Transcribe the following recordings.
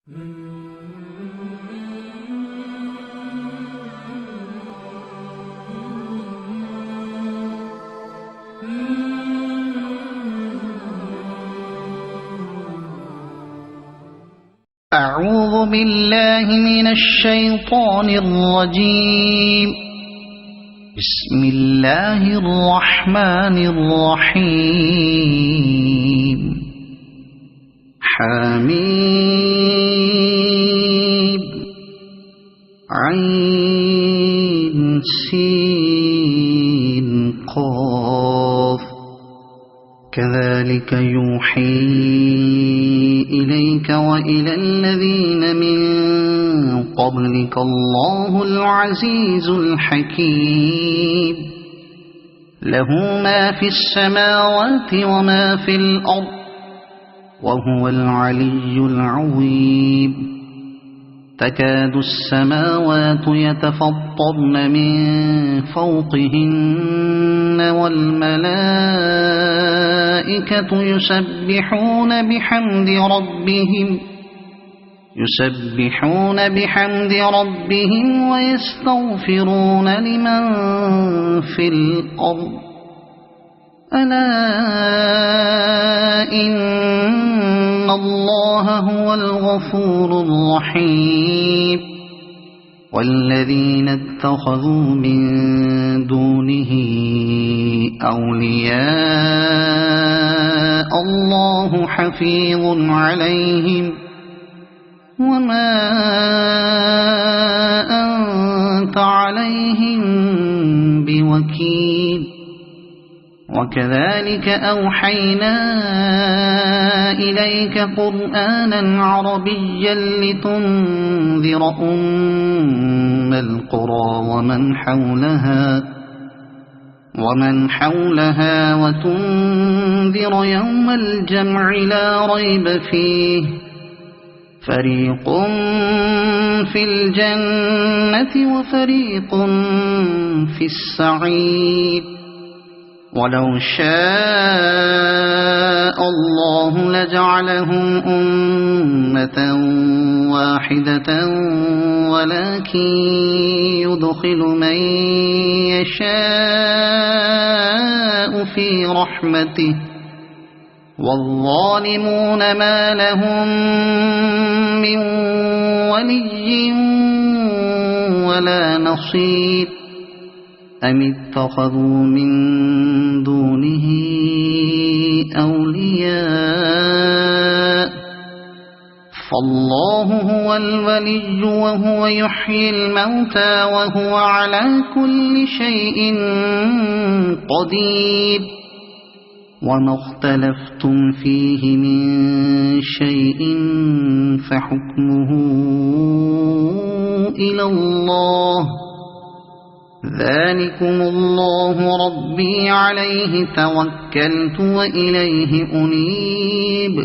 أعوذ بالله من الشيطان الرجيم. بسم الله الرحمن الرحيم. حميم عين سين قاف كذلك يوحي إليك وإلى الذين من قبلك الله العزيز الحكيم. له ما في السماوات وما في الأرض وهو العلي العظيم. تكاد السماوات يتفطرن من فوقهن والملائكة يسبحون بحمد ربهم ويستغفرون لمن في الأرض. ألا إن الله هو الغفور الرحيم. والذين اتخذوا من دونه أولياء الله حفيظ عليهم وما أنت عليهم بوكيل. وكذلك أوحينا إليك قرآنا عربيا لتنذر أم القرى ومن حولها وتنذر يوم الجمع لا ريب فيه. فريق في الجنة وفريق في السعير. ولو شاء الله لجعلهم أمة واحدة ولكن يدخل من يشاء في رحمته والظالمون ما لهم من ولي ولا نصير. أم اتخذوا من دونه أولياء فالله هو الولي وهو يحيي الموتى وهو على كل شيء قدير. وما اختلفتم فيه من شيء فحكمه إلى الله. ذلكم الله ربي عليه توكلت وإليه أنيب.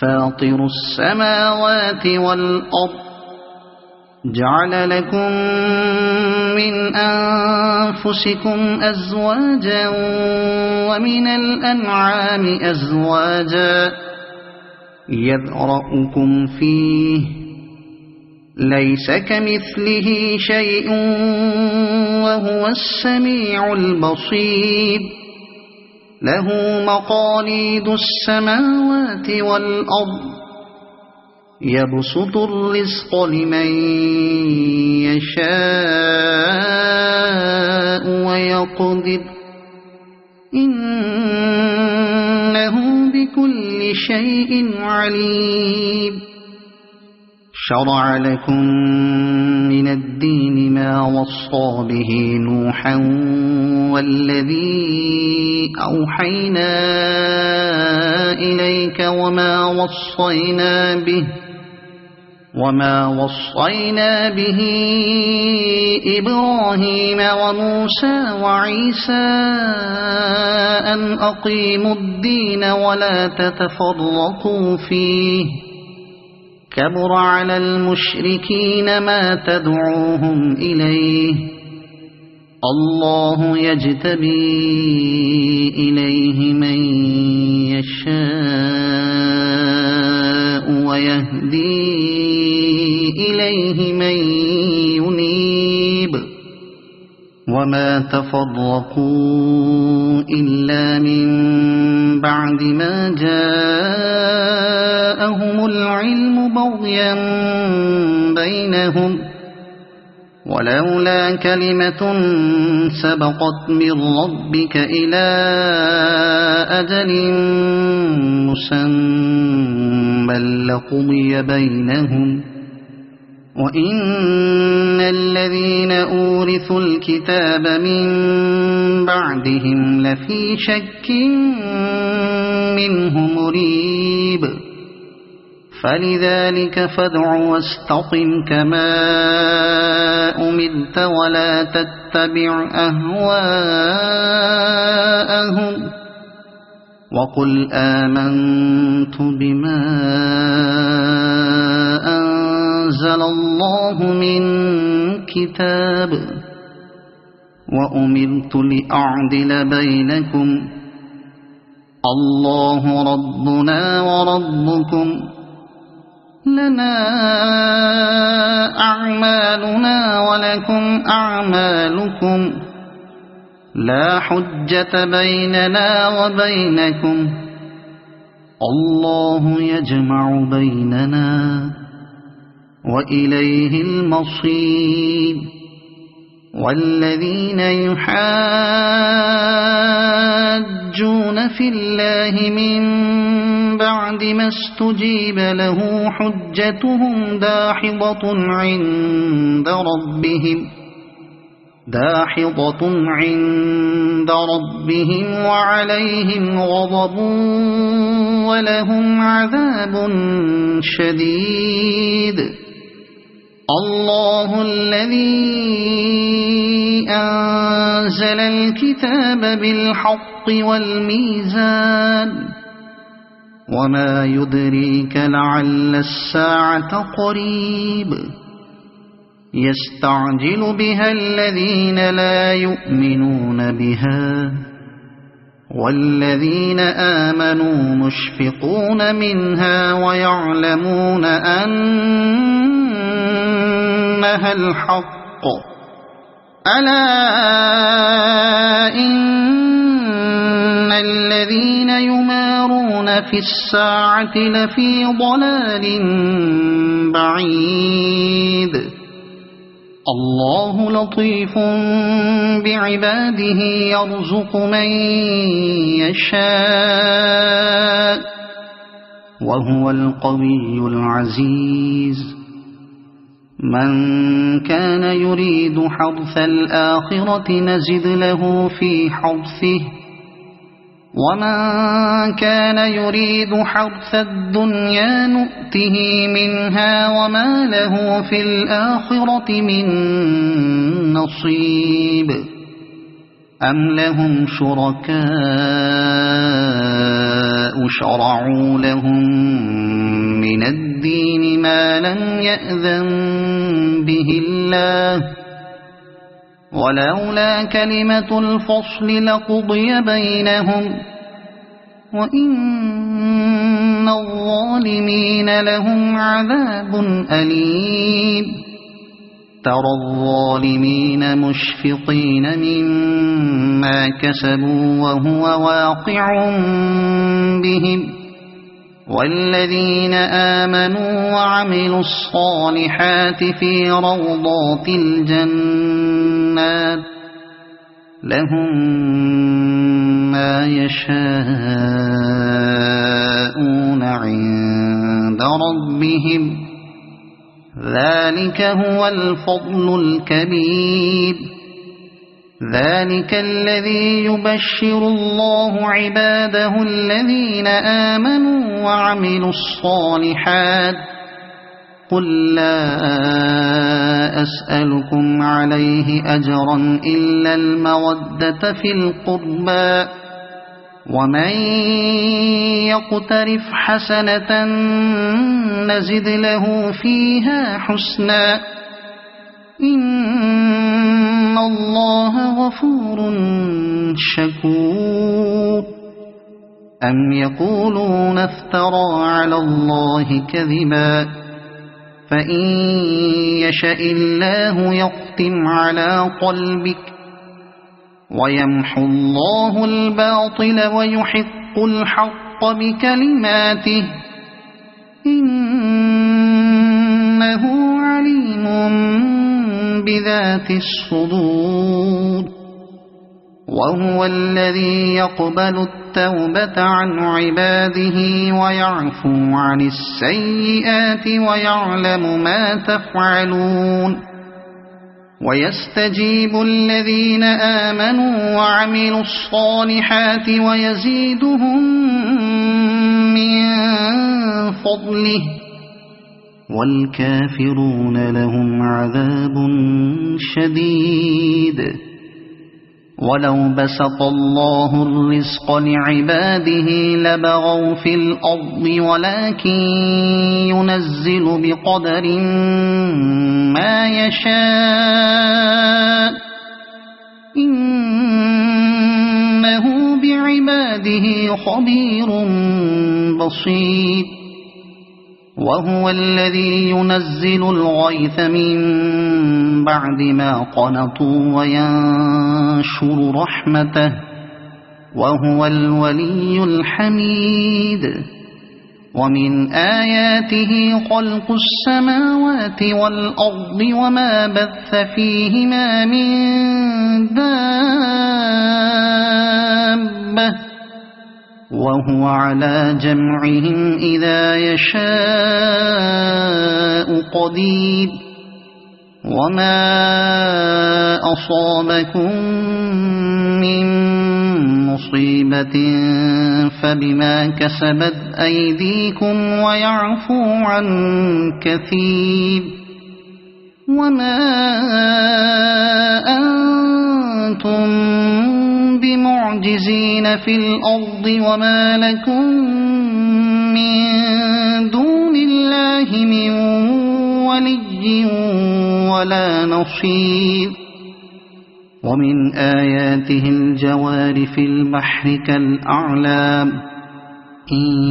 فاطر السماوات والأرض جعل لكم من أنفسكم أزواجا ومن الأنعام أزواجا يذرأكم فيه ليس كمثله شيء وهو السميع البصير. له مقاليد السماوات والأرض يبسط الرزق لمن يشاء ويقدر إنه بكل شيء عليم. شرع لكم من الدين ما وصى به نوحا والذي أوحينا إليك وما وصينا به إبراهيم وموسى وعيسى أن أقيموا الدين ولا تتفرقوا فيه. كبر على المشركين ما تدعوهم إليه. الله يجتبي إليه من يشاء ويهدي إليه من ينيب وما تفرقوا إلا من بعد ما جاءهم العلم بغيا بينهم ولولا كلمة سبقت من ربك إلى أجل مسمى لقضي بينهم وإن الذين أورثوا الكتاب من بعدهم لفي شك منه مريب فلذلك فادع واستقم كما أمرت ولا تتبع أهواءهم وقل آمنت بما أنزل الله من كتاب وأمرت لأعدل بينكم الله ربنا وربكم لنا أعمالنا ولكم أعمالكم لا حجة بيننا وبينكم الله يجمع بيننا وإليه المصير والذين يحاجون في الله من بعد ما استجيب له حجتهم داحضة عند ربهم وعليهم غضب ولهم عذاب شديد الله الذي أنزل الكتاب بالحق والميزان وما يدريك لعل الساعة قريب يستعجل بها الذين لا يؤمنون بها والذين آمنوا مشفقون منها ويعلمون أنها الحق ألا إن الذين يمارون في الساعة لفي ضلال بعيد الله لطيف بعباده يرزق من يشاء وهو القوي العزيز من كان يريد حرث الآخرة نزد له في حرثه ومن كان يريد حرث الدنيا نؤته منها وما له في الآخرة من نصيب أم لهم شركاء شرعوا لهم من الدين ما لم يأذن به الله ولولا كلمة الفصل لقضي بينهم وإن الظالمين لهم عذاب أليم ترى الظالمين مشفقين مما كسبوا وهو واقع بهم والذين آمنوا وعملوا الصالحات في روضات الجنات لهم ما يشاءون عند ربهم ذلك هو الفضل الكبير ذلك الذي يبشر الله عباده الذين آمنوا وعملوا الصالحات قل لا أسألكم عليه أجرا إلا المودة في القربى ومن يقترف حسنة نزد له فيها حسنا إن الله غفور شكور أم يقولون افترى على الله كذبا فإن يشأ الله يختم على قلبك ويمحو الله الباطل ويحق الحق بكلماته إنه عليم بذات الصدور وهو الذي يقبل التوبة عن عباده ويعفو عن السيئات ويعلم ما تفعلون ويستجيب الذين آمنوا وعملوا الصالحات ويزيدهم من فضله والكافرون لهم عذاب شديد ولو بسط الله الرزق لعباده لبغوا في الأرض ولكن ينزل بقدر ما يشاء إنه بعباده خبير بصير وهو الذي ينزل الغيث من بعد ما قنطوا وينشر رحمته وهو الولي الحميد ومن آياته خلق السماوات والأرض وما بث فيهما من دابة وهو على جمعهم إذا يشاء قدير وما أصابكم من مصيبة فبما كسبت أيديكم ويعفو عن كثير وما أنتم بمعجزين في الأرض وما لكم من دون الله من ولي ولا نصير ومن آياته الجوار في البحر كالأعلام إن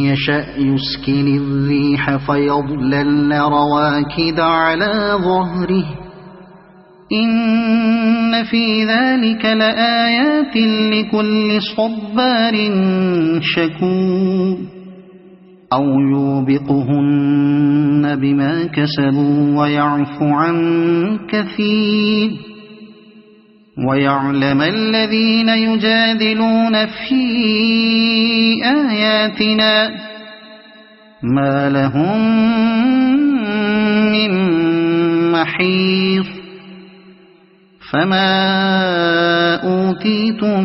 يشأ يسكن الريح فيضللن رواكد على ظهره إن في ذلك لآيات لكل صبار شكور أو يوبقهن بما كسبوا ويعفو عن كثير ويعلم الذين يجادلون في آياتنا ما لهم من محيص فما أوتيتم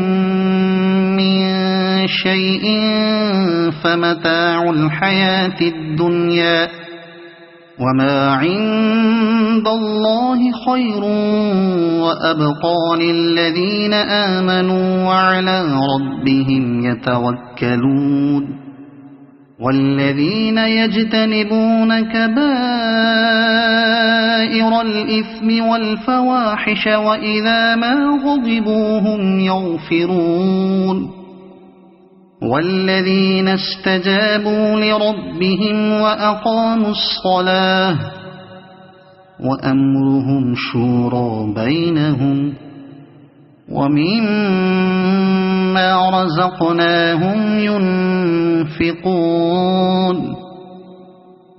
من شيء فمتاع الحياة الدنيا وما عند الله خير وأبقى للذين آمنوا وعلى ربهم يتوكلون والذين يجتنبون كبائر الإثم والفواحش وإذا ما غضبوا هم يغفرون والذين استجابوا لربهم وأقاموا الصلاة وأمرهم شورى بينهم ومما رزقناهم ينفقون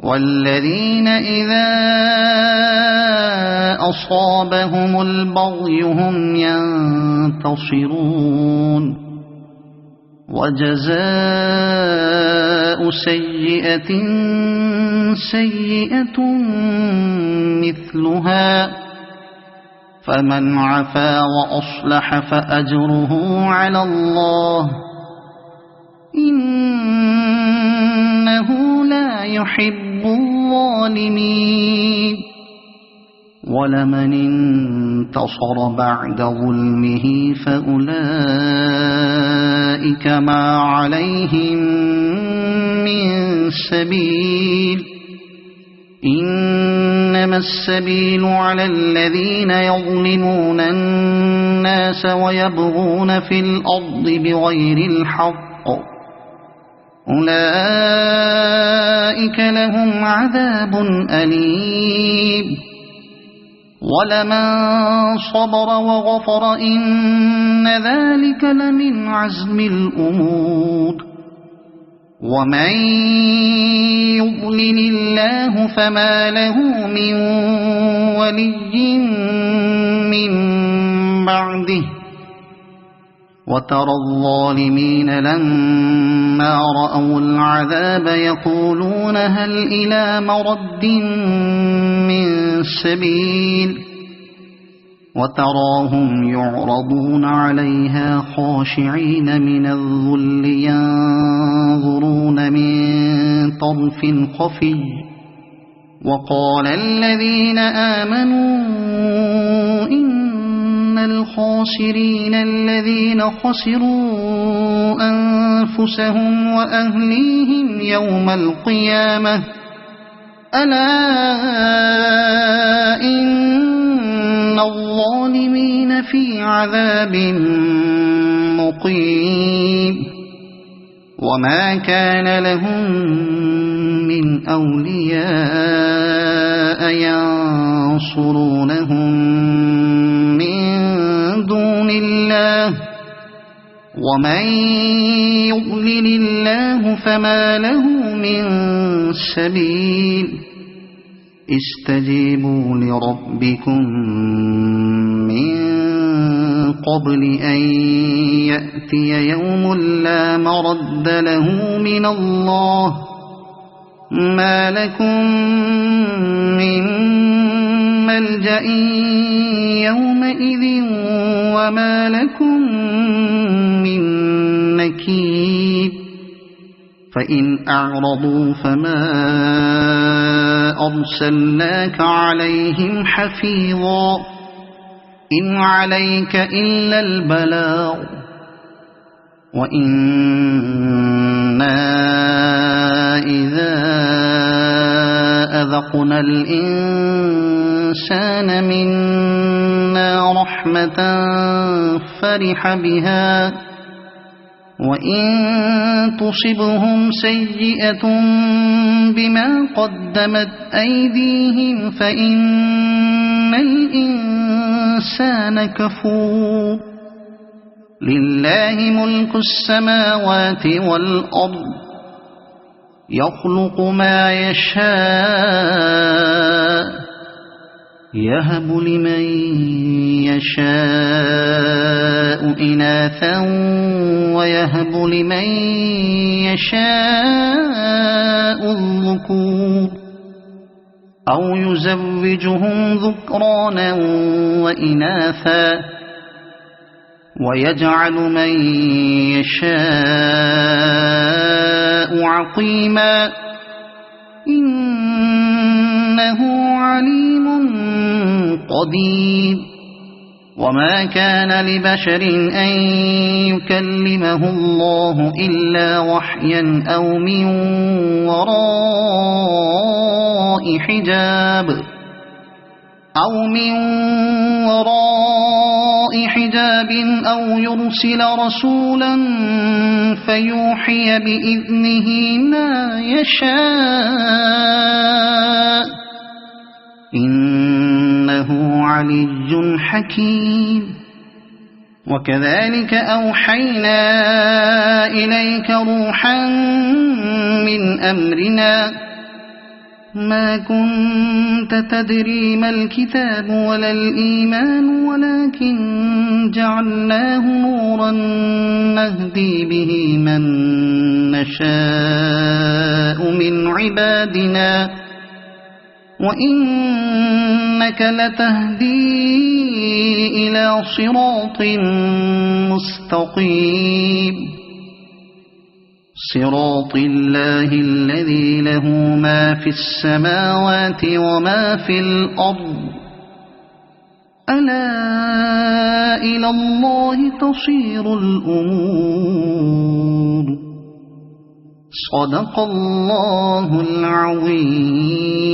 والذين إذا أصابهم البغي هم ينتصرون وجزاء سيئة سيئة مثلها فمن عفا وأصلح فأجره على الله إنه لا يحب الظالمين ولمن انتصر بعد ظلمه فأولئك ما عليهم من سبيل إنما السبيل على الذين يظلمون الناس ويبغون في الأرض بغير الحق أولئك لهم عذاب أليم ولمن صبر وغفر إن ذلك لمن عزم الأمور ومن يضلل الله فما له من ولي من بعده وترى الظالمين لما رأوا العذاب يقولون هل إلى مرد من سبيل وتراهم يعرضون عليها خاشعين من الذل ينظرون من طرف خفي وقال الذين آمنوا إن الخاسرين الذين خسروا أنفسهم وأهليهم يوم القيامة ألا إن الظالمين في عذاب مقيم وما كان لهم من أولياء ينصرونهم من دون الله ومن يضلل الله فما له من سبيل استجيبوا لربكم من قبل أن يأتي يوم لا مرد له من الله ما لكم من ملجأ يومئذ وما لكم من نكير فإن أعرضوا فما أرسلناك عليهم حفيظا إن عليك إلا البلاغ وإنا إذا أذقنا الإنسان منا رحمة فرح بها وإن تصبهم سيئة بما قدمت أيديهم فإن الإنسان كفور لله ملك السماوات والأرض يخلق ما يشاء يهب لمن يشاء إناثا ويهب لمن يشاء الذكور أو يزوجهم ذكرانا وإناثا ويجعل من يشاء عقيما إنه عليم قدير وما كان لبشر أن يكلمه الله إلا وحيا أو من وراء حجاب أو يرسل رسولا فيوحي بإذنه ما يشاء إنه علي حكيم وكذلك أوحينا إليك روحا من أمرنا ما كنت تدري ما الكتاب ولا الإيمان ولكن جعلناه نورا نهدي به من نشاء من عبادنا وإنك لتهدي إلى صراط مستقيم صراط الله الذي له ما في السماوات وما في الأرض ألا إلى الله تصير الأمور صدق الله العظيم.